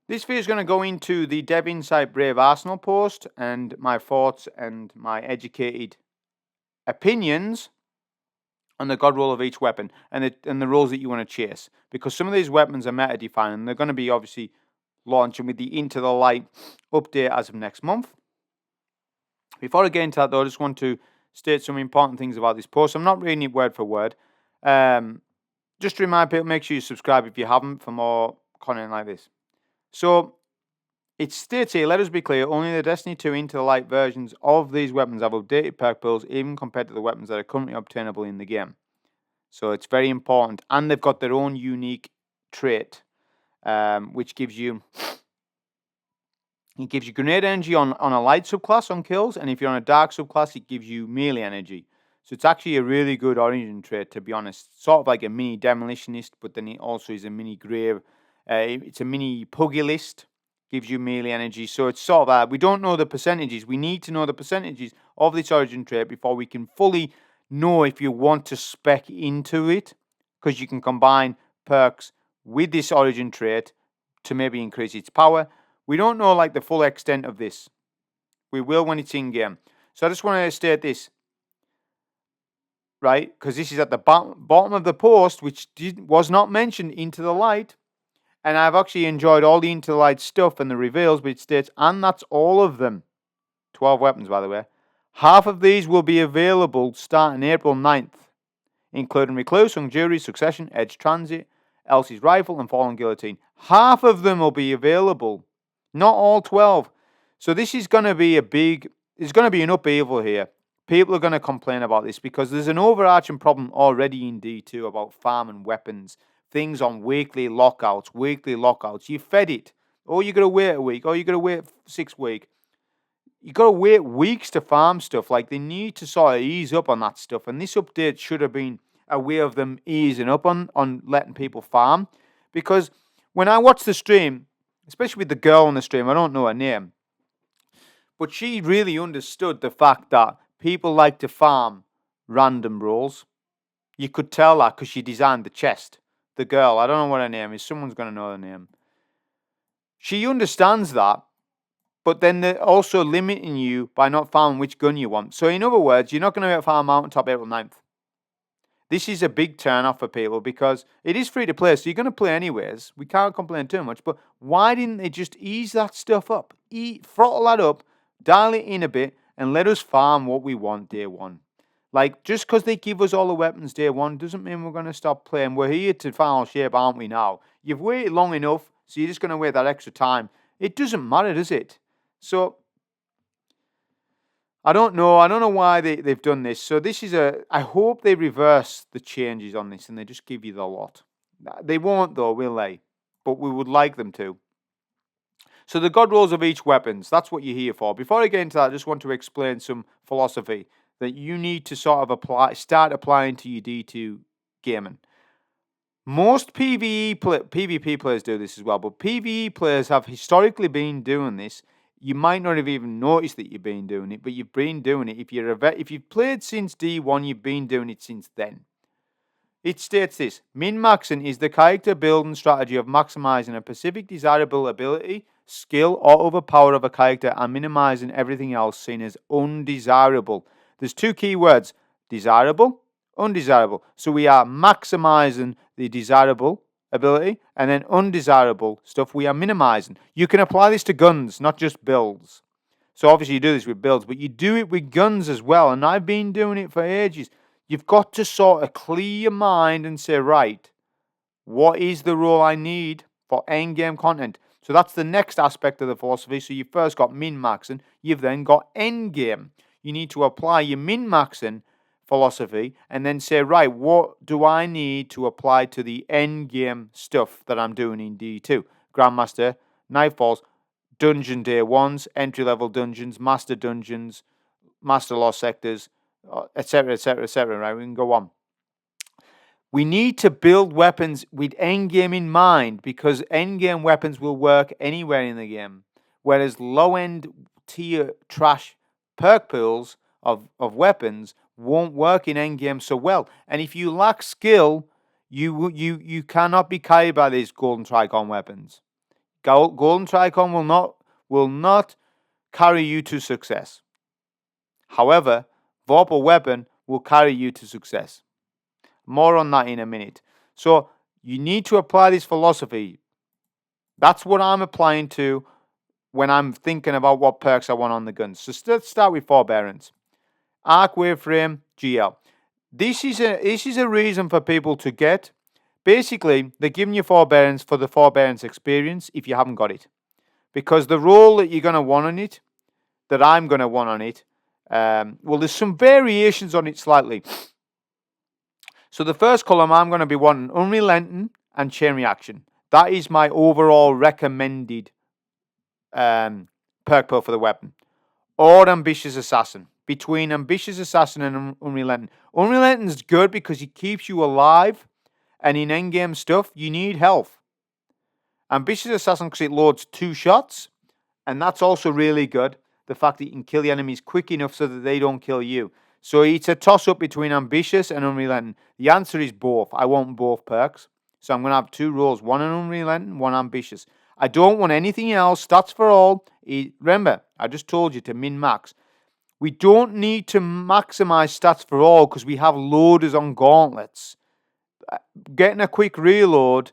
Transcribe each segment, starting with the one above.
This video is going to go into the Dev Insight Brave Arsenal post and my thoughts and my educated opinions on the god roll of each weapon and the rolls that you want to chase. Because some of these weapons are meta defining. They're going to be obviously launching with the Into the Light update as of next month. Before I get into that though, I just want to state some important things about this post. I'm not reading it word for word. Just to remind people, make sure you subscribe if you haven't for more content like this. So, it states here, let us be clear, only the Destiny 2 Into the Light versions of these weapons have updated perk pools, even compared to the weapons that are currently obtainable in the game. So it's very important. And they've got their own unique trait, which gives you... It gives you grenade energy on a light subclass on kills, and if you're on a dark subclass, it gives you melee energy. So it's actually a really good origin trait, to be honest. Sort of like a mini demolitionist, but then it also is a mini grave. It's a mini pugilist, gives you melee energy. So it's sort of that. We don't know the percentages. We need to know the percentages of this origin trait before we can fully know if you want to spec into it, because you can combine perks with this origin trait to maybe increase its power. We don't know like the full extent of this. We will when it's in game. So I just want to state this, right? Because this is at the bottom of the post, which was not mentioned Into the Light. And I've actually enjoyed all the Into the Light stuff and the reveals, but it states, and that's all of them. 12 weapons, by the way. Half of these will be available starting April 9th, including Recluse, Jury, Succession, Edge Transit, Elsie's Rifle, and Fallen Guillotine. Half of them will be available. Not all 12. So this is going to be there's going to be an upheaval here. People are going to complain about this because there's an overarching problem already in D2 about farming weapons. Things on weekly lockouts. You fed it. Or you got to wait a week. Or you got to wait 6 weeks. You got to wait weeks to farm stuff. Like, they need to sort of ease up on that stuff. And this update should have been a way of them easing up on letting people farm. Because when I watched the stream, especially with the girl on the stream, I don't know her name, but she really understood the fact that people like to farm random rolls. You could tell that because she designed the chest. The girl, I don't know what her name is. Someone's going to know her name. She understands that, but then they're also limiting you by not farming which gun you want. So in other words, you're not going to be able to farm Mountaintop April 9th. This is a big turn off for people because it is free to play, so you're going to play anyways. We can't complain too much, but why didn't they just ease that stuff up? Throttle that up, dial it in a bit, and let us farm what we want day one. Like, just because they give us all the weapons day one doesn't mean we're going to stop playing. We're here to final shape, aren't we now? You've waited long enough, so you're just going to wait that extra time. It doesn't matter, does it? So, I don't know why they've done this. So this is I hope they reverse the changes on this and they just give you the lot. They won't though, will they? But we would like them to. So the god rolls of each weapons, that's what you're here for. Before I get into that, I just want to explain some philosophy that you need to sort of start applying to your D2 gaming. Most PvP players do this as well, but PvE players have historically been doing this. You might not have even noticed that you've been doing it, but you've been doing it. If you've played since D1, you've been doing it since then. It states this: min-maxing is the character building strategy of maximizing a specific desirable ability, skill, or other power of a character and minimizing everything else seen as undesirable. There's 2 key words: desirable, undesirable. So we are maximizing the desirable ability, and then undesirable stuff we are minimizing. You can apply this to guns, not just builds. So obviously you do this with builds, but you do it with guns as well, and I've been doing it for ages. You've got to sort of clear your mind and say, right, what is the role I need for endgame content? So that's the next aspect of the philosophy. So you first got min-maxing, you've then got endgame. You need to apply your min-maxing philosophy and then say, right, what do I need to apply to the end game stuff that I'm doing in D2? Grandmaster, Nightfalls, dungeon day ones, entry level dungeons, master dungeons, master lost sectors, etc, etc, etc, right? We can go on. We need to build weapons with endgame in mind because endgame weapons will work anywhere in the game, whereas low-end tier trash perk pools of weapons won't work in endgame so well. And if you lack skill, you cannot be carried by these golden tricon weapons. Golden Tricon will not carry you to success. However, Vorpal Weapon will carry you to success. More on that in a minute. So you need to apply this philosophy. That's what I'm applying to when I'm thinking about what perks I want on the guns. So let's start with Forbearance. Arc Waveframe, GL. This is a reason for people to get. Basically, they're giving you Forbearance for the Forbearance experience if you haven't got it. Because the role that you're going to want on it, that I'm going to want on it, well, there's some variations on it slightly. So the first column, I'm going to be wanting Unrelenting and Chain Reaction. That is my overall recommended perk pool for the weapon. Or Ambitious Assassin. Between Ambitious Assassin and Unrelenting. Unrelenting is good because it keeps you alive, and in endgame stuff, you need health. Ambitious Assassin because it loads 2 shots, and that's also really good. The fact that you can kill the enemies quick enough so that they don't kill you. So it's a toss-up between Ambitious and Unrelenting. The answer is both. I want both perks. So I'm going to have 2 roles. One Unrelenting, one Ambitious. I don't want anything else. Stats for all. Remember, I just told you to min-max. We don't need to maximize stats for all because we have loaders on gauntlets. Getting a quick reload,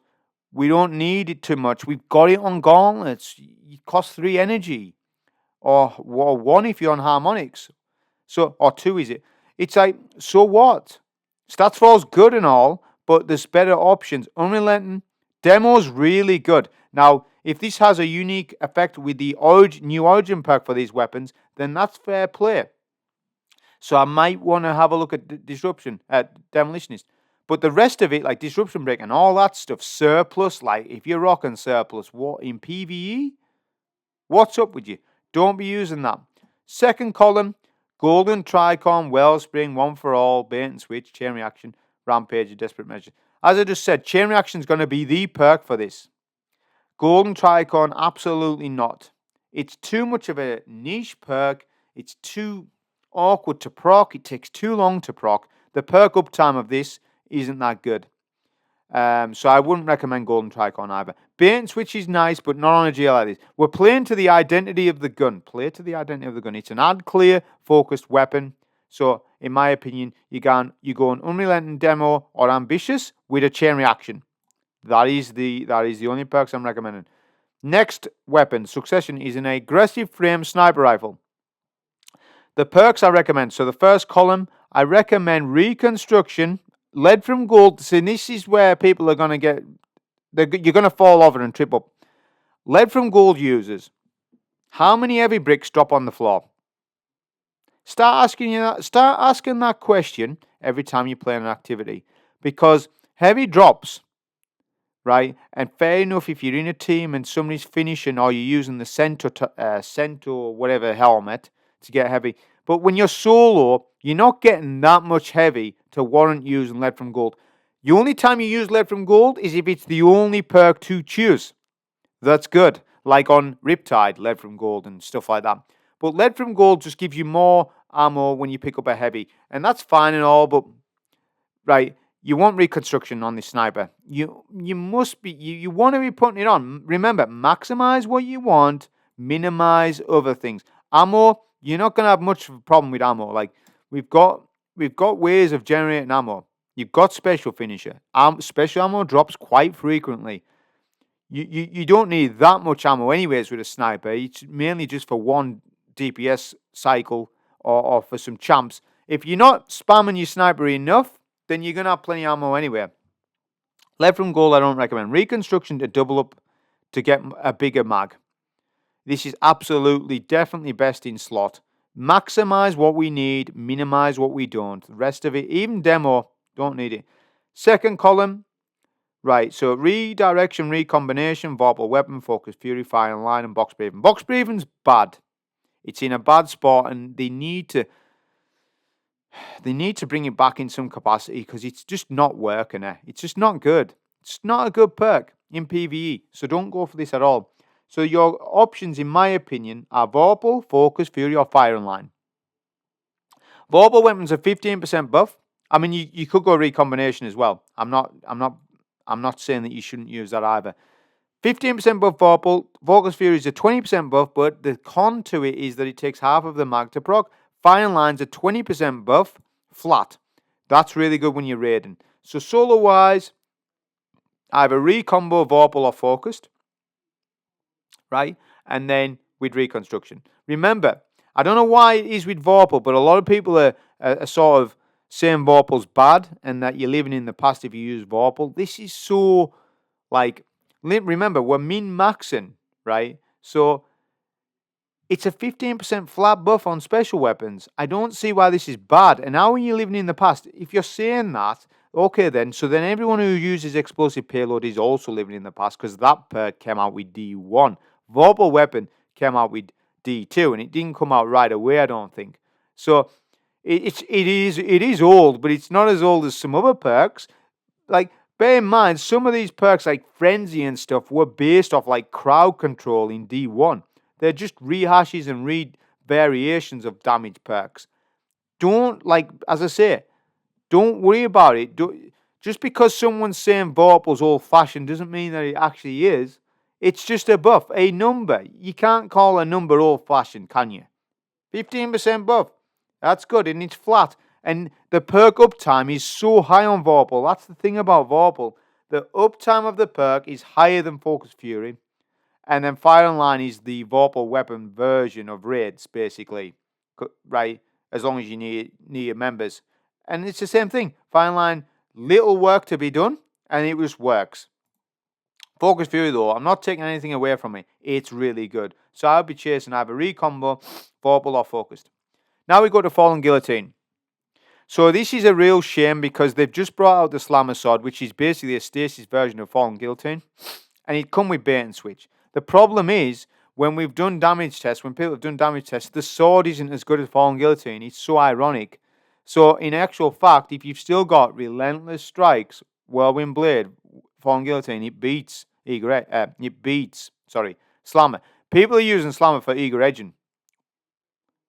we don't need it too much. We've got it on gauntlets. It costs 3 energy. Or 1 if you're on harmonics. So, or 2 is it? It's like, so what? Stats for all's good and all, but there's better options. Unrelenting, demo's really good. Now, if this has a unique effect with the new Origin perk for these weapons, then that's fair play. So I might want to have a look at Disruption, Demolitionist. But the rest of it, like Disruption Break and all that stuff, Surplus, like if you're rocking Surplus, what in PVE? What's up with you? Don't be using that. Second column, Golden Tricon, Wellspring, One for All, Bait and Switch, Chain Reaction, Rampage, Desperate Measure. As I just said, Chain Reaction is going to be the perk for this. Golden Tricon, absolutely not. It's too much of a niche perk. It's too awkward to proc. It takes too long to proc. The perk uptime of this isn't that good. So I wouldn't recommend Golden Tricon either. Bait and Switch is nice, but not on a GL like this. We're playing to the identity of the gun. Play to the identity of the gun. It's an ad clear, focused weapon. So, in my opinion, you go an Unrelenting Demo or Ambitious with a Chain Reaction. That is the only perks I'm recommending. Next weapon, Succession, is an aggressive frame sniper rifle. The perks I recommend. So the first column, I recommend Reconstruction, Lead from Gold. So this is where people are going to get... You're going to fall over and trip up. Lead from Gold users. How many heavy bricks drop on the floor? Start asking that question every time you play an activity. Because heavy drops... Right, and fair enough if you're in a team and somebody's finishing or you're using the Centaur whatever helmet to get heavy. But when you're solo, you're not getting that much heavy to warrant using Lead from Gold. The only time you use Lead from Gold is if it's the only perk to choose. That's good, like on Riptide, Lead from Gold and stuff like that. But Lead from Gold just gives you more ammo when you pick up a heavy, and that's fine and all. But right. You want Reconstruction on this sniper. You must be, you want to be putting it on. Remember, maximize what you want, minimize other things. Ammo, you're not going to have much of a problem with ammo. Like, we've got ways of generating ammo. You've got Special Finisher. Special ammo drops quite frequently. You don't need that much ammo anyways with a sniper. It's mainly just for one DPS cycle or for some champs. If you're not spamming your sniper enough, then you're going to have plenty of ammo anywhere. Lead from Gold, I don't recommend. Reconstruction to double up to get a bigger mag. This is absolutely, definitely best in slot. Maximize what we need, minimize what we don't. The rest of it, even demo, don't need it. Second column, right, so redirection, recombination, Vorpal Weapon, Focus Fury, Fire and Line, and Box Breathing. Box Breathing's bad. It's in a bad spot, and they need to bring it back in some capacity because it's just not working. It's just not good. It's not a good perk in PvE, so don't go for this at all. So your options, in my opinion, are Vorpal, Focus, Fury, or Fire and Line. Vorpal weapons are 15% buff. I mean, you could go recombination as well. I'm not saying that you shouldn't use that either. 15% buff Vorpal. Focus Fury is a 20% buff, but the con to it is that it takes half of the mag to proc. Fine Line's a 20% buff, flat. That's really good when you're raiding. So solo-wise, either recombo Vorpal or Focused, right? And then with Reconstruction. Remember, I don't know why it is with Vorpal, but a lot of people are sort of saying Vorpal's bad and that you're living in the past if you use Vorpal. This is so, like, remember, we're min-maxing, right? So it's a 15% flat buff on special weapons. I don't see why this is bad. And how are you living in the past? If you're saying that, okay then, so then everyone who uses explosive payload is also living in the past because that perk came out with D1. Vorpal weapon came out with D2 and it didn't come out right away, I don't think. So it is old, but it's not as old as some other perks. Like, bear in mind, some of these perks like Frenzy and stuff were based off like crowd control in D1. They're just rehashes and variations of damage perks. Don't, like, as I say, don't worry about it. Just because someone's saying Vorpal's old-fashioned doesn't mean that it actually is. It's just a buff, a number. You can't call a number old-fashioned, can you? 15% buff. That's good, and it's flat. And the perk uptime is so high on Vorpal. That's the thing about Vorpal. The uptime of the perk is higher than Focus Fury. And then Fire and Line is the Vorpal weapon version of raids, basically. Right? As long as you need your members. And it's the same thing. Fire and Line, little work to be done, and it just works. Focus Fury, though, I'm not taking anything away from it. It's really good. So I'll be chasing either Recombo, Vorpal, or Focused. Now we go to Fallen Guillotine. So this is a real shame because they've just brought out the Slammer Sword, which is basically a stasis version of Fallen Guillotine. And it come with bait and switch. The problem is, when we've done damage tests, when people have done damage tests, the sword isn't as good as Fallen Guillotine. It's so ironic. So, in actual fact, if you've still got Relentless Strikes, Whirlwind Blade, Fallen Guillotine, it beats Slammer. People are using Slammer for Eager Edging,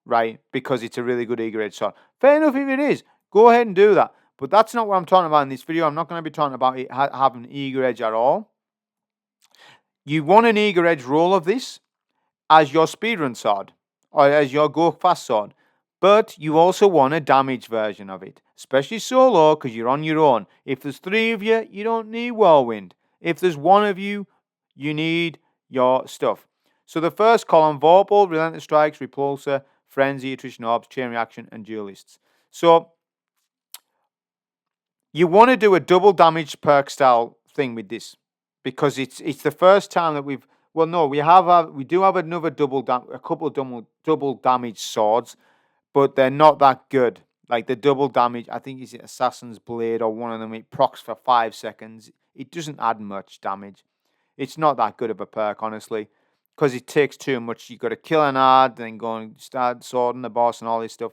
right? Because it's a really good Eager Edge sword. Fair enough if it is. Go ahead and do that. But that's not what I'm talking about in this video. I'm not going to be talking about it having Eager Edge at all. You want an Eager Edge roll of this as your speedrun sword, or as your go fast sword, but you also want a damage version of it, especially solo because you're on your own. If there's 3 of you, you don't need Whirlwind. If there's 1 of you, you need your stuff. So the first column, Vorpal, Relentless Strikes, Repulsor, Frenzy, Attrition Orbs, Chain Reaction, and Duelists. So you want to do a double damage perk style thing with this. Because it's the first time that we do have another a couple of double damage swords, but they're not that good. Like the double damage, I think it's Assassin's Blade or one of them. It procs for 5 seconds. It doesn't add much damage. It's not that good of a perk, honestly, because it takes too much. You got to kill an ad, then go and start swording the boss and all this stuff.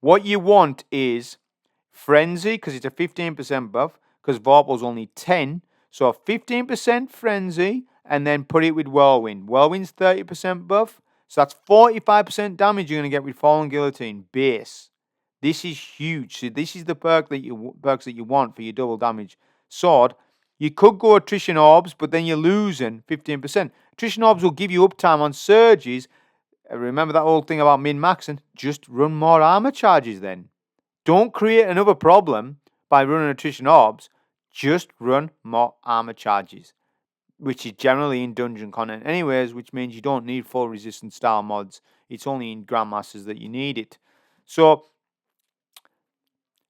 What you want is Frenzy, because it's a 15% buff. Because Vorpal's only 10. So 15% Frenzy, and then put it with Whirlwind. Whirlwind's 30% buff, so that's 45% damage you're going to get with Fallen Guillotine base. This is huge. So this is the perks that you want for your double damage sword. You could go Attrition Orbs, but then you're losing 15%. Attrition Orbs will give you uptime on surges. Remember that old thing about min-maxing? Just run more armor charges then. Don't create another problem by running Attrition Orbs. Just run more armor charges, which is generally in dungeon content anyways, which means you don't need full resistance style mods. It's only in Grandmasters that you need it. So,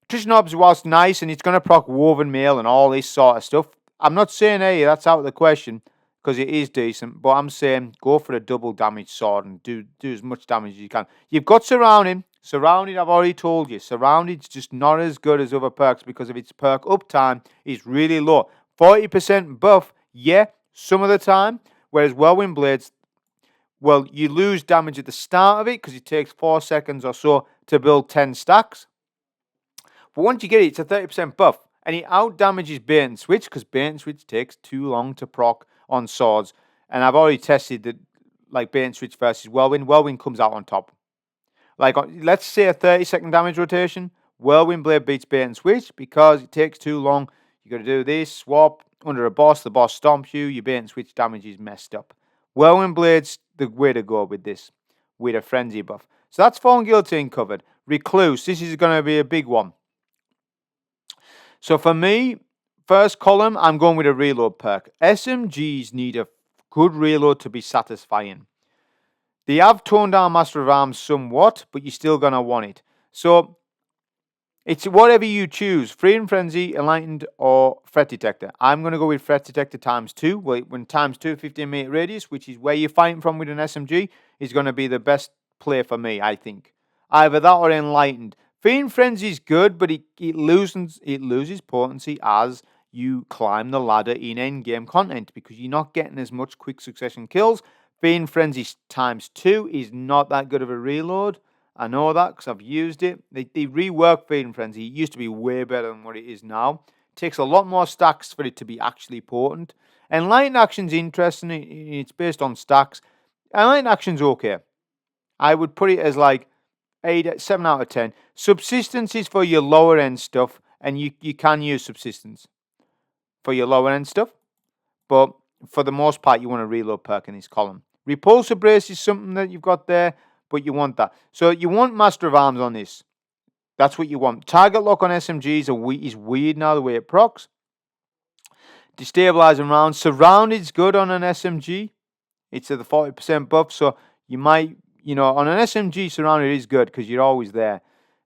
Attrition Orbs, whilst nice, and it's going to proc Woven Mail and all this sort of stuff, I'm not saying, hey, that's out of the question, because it is decent, but I'm saying go for a double damage sword and do as much damage as you can. You've got Surrounding. Surrounded, I've already told you. Surrounded's just not as good as other perks because of its perk uptime is really low. 40% buff, yeah, some of the time. Whereas Whirlwind Blades, well, you lose damage at the start of it because it takes 4 seconds or so to build 10 stacks. But once you get it, it's a 30% buff. And it out-damages Bait and Switch because Bait and Switch takes too long to proc on swords. And I've already tested that, like Bait and Switch versus Whirlwind. Whirlwind comes out on top. Like, let's say a 30-second damage rotation. Whirlwind Blade beats Bait and Switch because it takes too long. You got to do this, swap, under a boss, the boss stomps you, your bait and switch damage is messed up. Whirlwind Blade's the way to go with this, with a frenzy buff. So that's Fallen Guillotine covered. Recluse, this is going to be a big one. So for me, first column, I'm going with a reload perk. SMGs need a good reload to be satisfying. They have toned down Master of Arms somewhat, but you're still going to want it. So it's whatever you choose, Freedom Frenzy, Enlightened, or Threat Detector. I'm going to go with Threat Detector ×2. When ×2, 15-meter radius, which is where you're fighting from with an SMG, is going to be the best play for me, I think. Either that or Enlightened. Freedom Frenzy is good, but it loses potency as you climb the ladder in endgame content because you're not getting as much quick succession kills. Freedom Frenzy ×2 is not that good of a reload. I know that because I've used it. They reworked Feeding Frenzy. It used to be way better than what it is now. It takes a lot more stacks for it to be actually potent. Enlightened Action's interesting. It's based on stacks. Enlightened Action's okay. I would put it as like 7 out of 10. Subsistence is for your lower end stuff, and you can use Subsistence for your lower end stuff. But for the most part, you want a reload perk in this column. Repulsor Brace is something that you've got there, but you want that. So you want Master of Arms on this. That's what you want. Target lock on SMGs is weird now, the way it procs. Destabilizing rounds. Surrounded is good on an SMG. It's at the 40% buff, so you might, on an SMG, Surrounded is good because you're always there.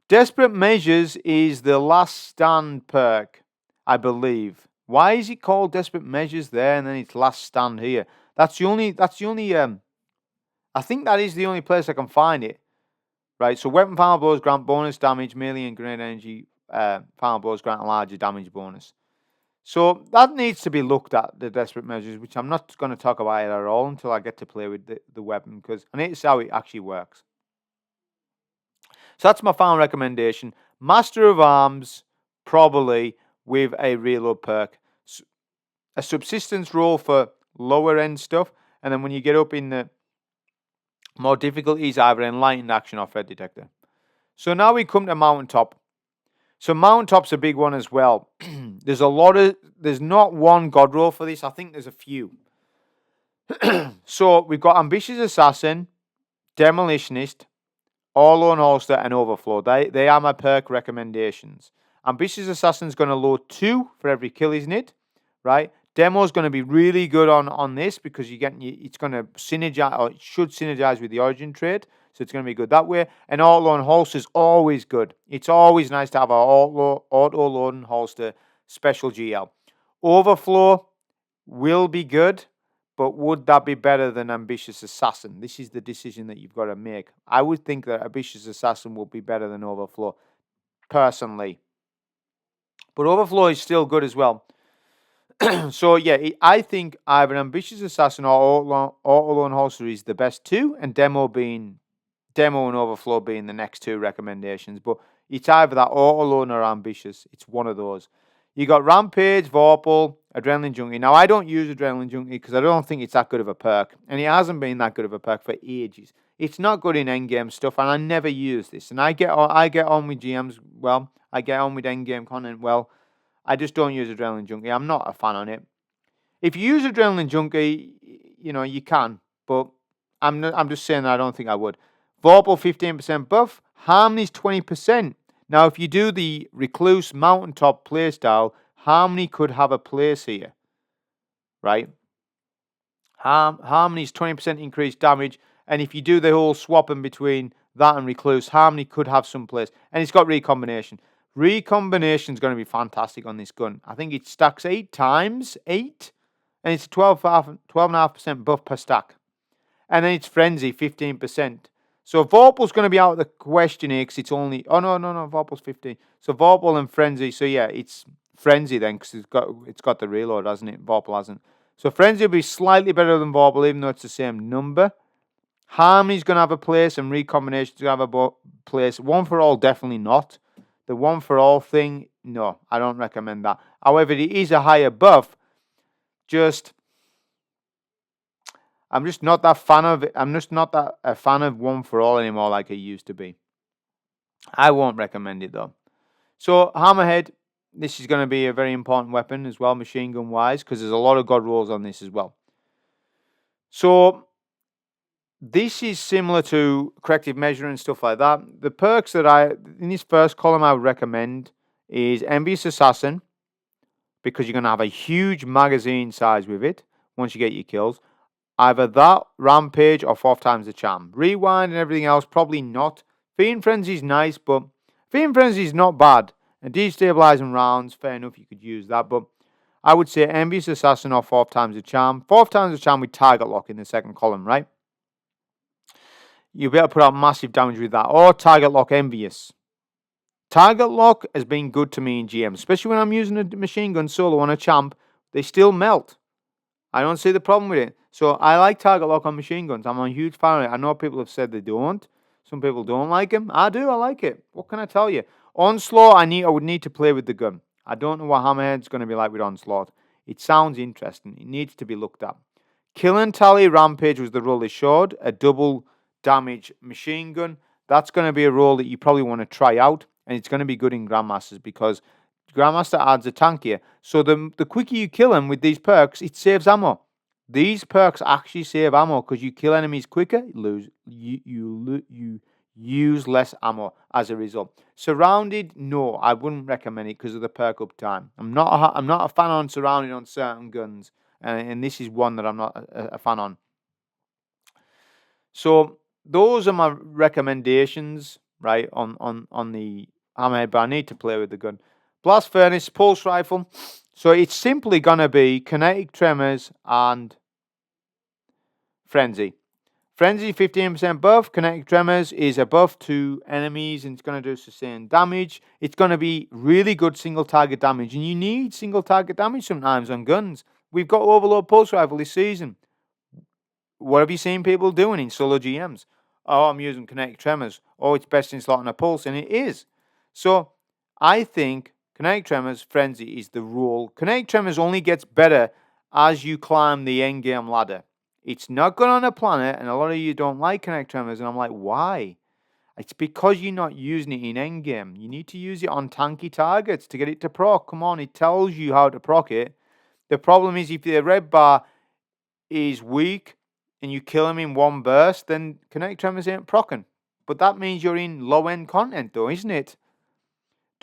Desperate Measures is the last stand perk, I believe. Why is it called Desperate Measures there and then it's last stand here? That's the only I think that is the only place I can find it. Right, so weapon final blows grant bonus damage, melee and grenade energy final blows grant a larger damage bonus. So that needs to be looked at, the Desperate Measures, which I'm not going to talk about it at all until I get to play with the weapon, because I need to see how it actually works. So that's my final recommendation. Master of Arms, probably with a reload perk. A subsistence roll for lower end stuff, and then when you get up in the more difficulties, either Enlightened Action or Threat Detector. So now we come to Mountaintop. So Mountaintop's a big one as well. There's not one god roll for this. I think there's a few. So we've got Ambitious Assassin, Demolitionist, All-On Holster, and Overflow. They are my perk recommendations. Ambitious Assassin's going to load 2 for every kill, isn't it? Right? Demo's going to be really good on this because it's going to synergize, or it should synergize with the Origin trait. So it's going to be good that way. And auto-load holster is always good. It's always nice to have our auto-load holster special GL. Overflow will be good, but would that be better than Ambitious Assassin? This is the decision that you've got to make. I would think that Ambitious Assassin will be better than Overflow, personally. But Overflow is still good as well. So yeah, I think either Ambitious Assassin or Auto-Load Holster is the best two, and Demo and Overflow being the next two recommendations. But it's either that Auto-Load or Ambitious. It's one of those. You got Rampage, Vorpal, Adrenaline Junkie. Now I don't use Adrenaline Junkie because I don't think it's that good of a perk, and it hasn't been that good of a perk for ages. It's not good in endgame stuff, and I never use this. And I get on with GMs well. I get on with endgame content well. I just don't use Adrenaline Junkie. I'm not a fan on it. If you use Adrenaline Junkie, you can. But I'm just saying that I don't think I would. Vorpal 15% buff. Harmony's 20%. Now, if you do the Recluse Mountaintop playstyle, Harmony could have a place here. Right? Harmony's 20% increased damage. And if you do the whole swapping between that and Recluse, Harmony could have some place. And it's got recombination. Recombination is going to be fantastic on this gun. I think it stacks 8 times, and it's 12.5% buff per stack. And then it's Frenzy, 15%. So Vorpal's going to be out of the question here because it's only... Oh, no, Vorpal's 15. So Vorpal and Frenzy. So yeah, it's Frenzy then because it's got the reload, hasn't it? Vorpal hasn't. So Frenzy will be slightly better than Vorpal, even though it's the same number. Harmony's going to have a place, and Recombination's going to have a place. One for All, definitely not. The one for all thing, no, I don't recommend that. However, it is a higher buff. I'm just not that fan of it. I'm just not that a fan of one for all anymore like it used to be. I won't recommend it though. So Hammerhead, this is going to be a very important weapon as well, machine gun wise, because there's a lot of god rolls on this as well. So this is similar to corrective measure and stuff like that. The perks that in this first column I would recommend is Envious Assassin, because you're going to have a huge magazine size with it once you get your kills. Either that, Rampage, or 4 times the charm. Rewind and everything else, probably not. Fiend Frenzy is nice, but Fiend Frenzy is not bad. And destabilizing rounds, fair enough, you could use that. But I would say Envious Assassin or 4 times the charm. 4 times the charm with target lock in the second column, right? You'll be able to put out massive damage with that. Or target lock Envious. Target lock has been good to me in GM, especially when I'm using a machine gun solo on a champ. They still melt. I don't see the problem with it. So I like target lock on machine guns. I'm a huge fan of it. I know people have said they don't. Some people don't like them. I do. I like it. What can I tell you? Onslaught, I would need to play with the gun. I don't know what Hammerhead's going to be like with Onslaught. It sounds interesting. It needs to be looked at. Kill and Tally Rampage was the role they showed. A double damage machine gun. That's going to be a role that you probably want to try out. And it's going to be good in Grandmasters because Grandmaster adds a tankier. So the quicker you kill them with these perks, it saves ammo. These perks actually save ammo because you kill enemies quicker, you use less ammo as a result. Surrounded, no, I wouldn't recommend it because of the perk up time. I'm not a fan on surrounded on certain guns, and this is one that I'm not a fan on. So those are my recommendations, right, on the Hammerhead, but I need to play with the gun. Blast Furnace, Pulse Rifle. So it's simply going to be Kinetic Tremors and Frenzy. Frenzy, 15% buff. Kinetic Tremors is a buff to enemies and it's going to do sustained damage. It's going to be really good single target damage. And you need single target damage sometimes on guns. We've got Overload Pulse Rifle this season. What have you seen people doing in solo GMs? Oh, I'm using Kinetic Tremors. Oh, it's best in slot on a Pulse. And it is. So I think Kinetic Tremors, Frenzy is the rule. Kinetic Tremors only gets better as you climb the endgame ladder. It's not good on a planet, and a lot of you don't like Kinetic Tremors, and I'm like, why? It's because you're not using it in endgame. You need to use it on tanky targets to get it to proc. Come on, it tells you how to proc it. The problem is if the red bar is weak and you kill him in one burst, then Kinetic Tremors ain't procking. But that means you're in low-end content, though, isn't it?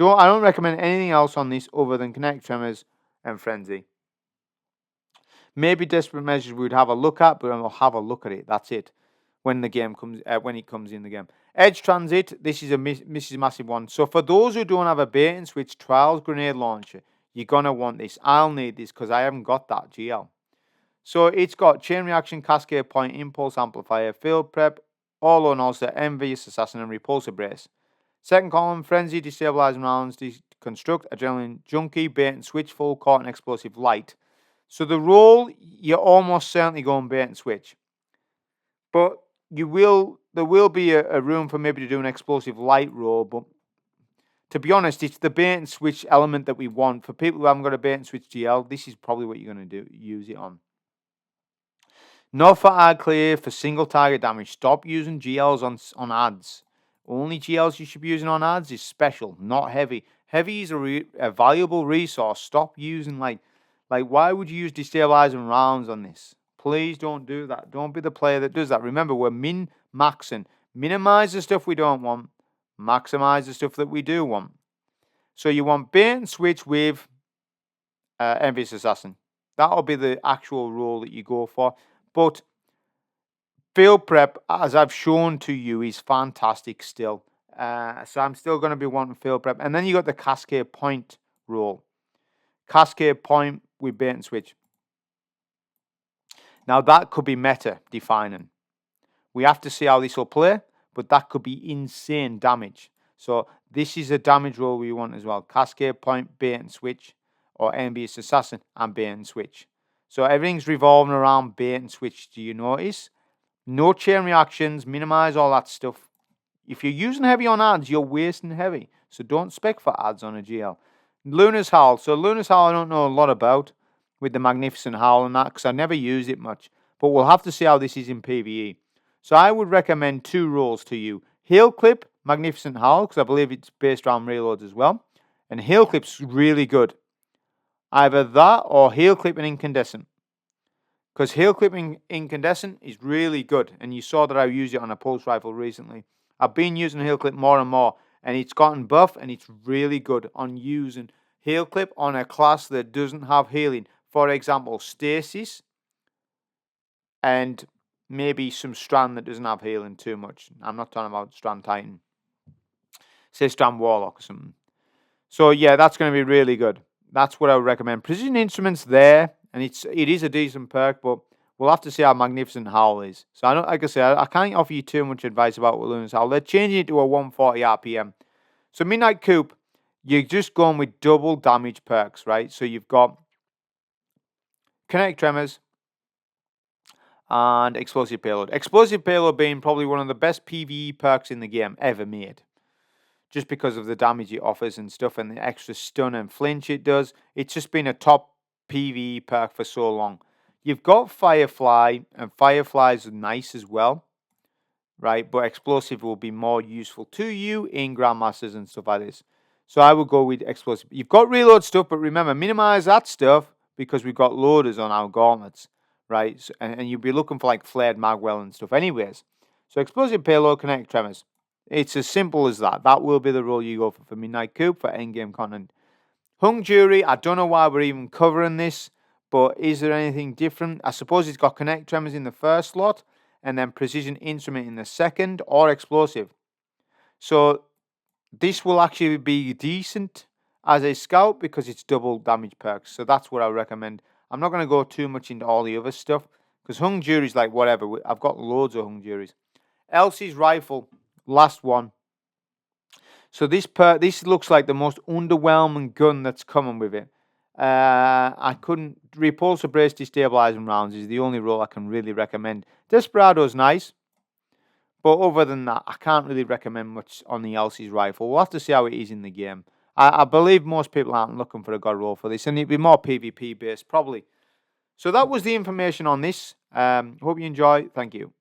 I don't recommend anything else on this other than Kinetic Tremors and Frenzy. Maybe Desperate Measures we would have a look at, but I'll have a look at it. That's it. When the game comes, when it comes in the game. Edge Transit. This is a massive one. So for those who don't have a bait and switch Trials Grenade Launcher, you're gonna want this. I'll need this because I haven't got that GL. So it's got Chain Reaction, Cascade Point, Impulse Amplifier, Field Prep, All on also Envious Assassin, and Repulsor Brace. Second column, Frenzy, Destabilizing Rounds, Deconstruct, Adrenaline Junkie, Bait and Switch, Full Court, and Explosive Light. So the role, you're almost certainly going bait and switch. But there will be a room for maybe to do an explosive light role, but to be honest, it's the bait and switch element that we want. For people who haven't got a bait and switch GL, this is probably what you're going to use it on. Not for ad clear, for single target damage. Stop using GLs on ads. Only GLs you should be using on ads is special, not heavy. Heavy is a valuable resource. Stop using like why would you use destabilizing rounds on this? Please don't do that. Don't be the player that does that. Remember, we're min-maxing. Minimize the stuff we don't want. Maximize the stuff that we do want. So you want bait and switch with Envious Assassin. That'll be the actual role that you go for. But Field Prep, as I've shown to you, is fantastic still. So I'm still going to be wanting Field Prep. And then you got the Cascade Point role. Cascade Point with bait and switch. Now that could be meta defining. We have to see how this will play, but that could be insane damage. So this is a damage roll we want as well. Cascade Point, bait and switch, or Envious Assassin and bait and switch. So everything's revolving around bait and switch. Do you notice? No chain reactions, minimize all that stuff. If you're using heavy on ads, you're wasting heavy. So don't spec for ads on a GL. Luna's Howl. So Luna's Howl I don't know a lot about with the Magnificent Howl and that because I never use it much. But we'll have to see how this is in PVE. So I would recommend 2 roles to you. Heel Clip, Magnificent Howl, because I believe it's based around reloads as well. And Hail Clip's really good. Either that or Hail Clip and Incandescent. Because Hail Clip and Incandescent is really good. And you saw that I used it on a pulse rifle recently. I've been using Hail Clip more and more. And it's gotten buff and it's really good on using Hail Clip on a class that doesn't have healing. For example, Stasis. And maybe some Strand that doesn't have healing too much. I'm not talking about Strand Titan. Say Strand Warlock or something. So yeah, that's going to be really good. That's what I would recommend. Precision Instruments there, and it is a decent perk, but we'll have to see how magnificent Howl is. So I don't, like I said, I can't offer you too much advice about Luna's Howl. They're changing it to a 140 RPM. So Midnight Coup, you're just going with double damage perks, right? So you've got Kinetic Tremors and Explosive Payload. Explosive Payload being probably one of the best PvE perks in the game ever made. Just because of the damage it offers and stuff and the extra stun and flinch it does. It's just been a top PvE perk for so long. You've got Firefly, and Firefly's nice as well, right? But Explosive will be more useful to you in Grandmasters and stuff like this. So I would go with Explosive. You've got reload stuff, but remember, minimize that stuff because we've got loaders on our gauntlets, right? So, and you'll be looking for like Flared Magwell and stuff anyways. So Explosive Payload, Kinetic Tremors. It's as simple as that. That will be the role you go for Midnight Coup for endgame content. Hung Jury, I don't know why we're even covering this, but is there anything different? I suppose it's got Kinetic Tremors in the first slot, and then Precision Instrument in the second, or Explosive. So this will actually be decent as a scout because it's double damage perks. So that's what I recommend. I'm not going to go too much into all the other stuff because Hung Jury's like whatever. I've got loads of Hung Juries. Elsie's Rifle. Last one. So this looks like the most underwhelming gun that's coming with it. I couldn't... Repulsor Brace Destabilizing Rounds is the only role I can really recommend. Desperado's nice. But other than that, I can't really recommend much on the Elsie's Rifle. We'll have to see how it is in the game. I believe most people aren't looking for a god roll for this. And it'd be more PvP based, probably. So that was the information on this. Hope you enjoy. Thank you.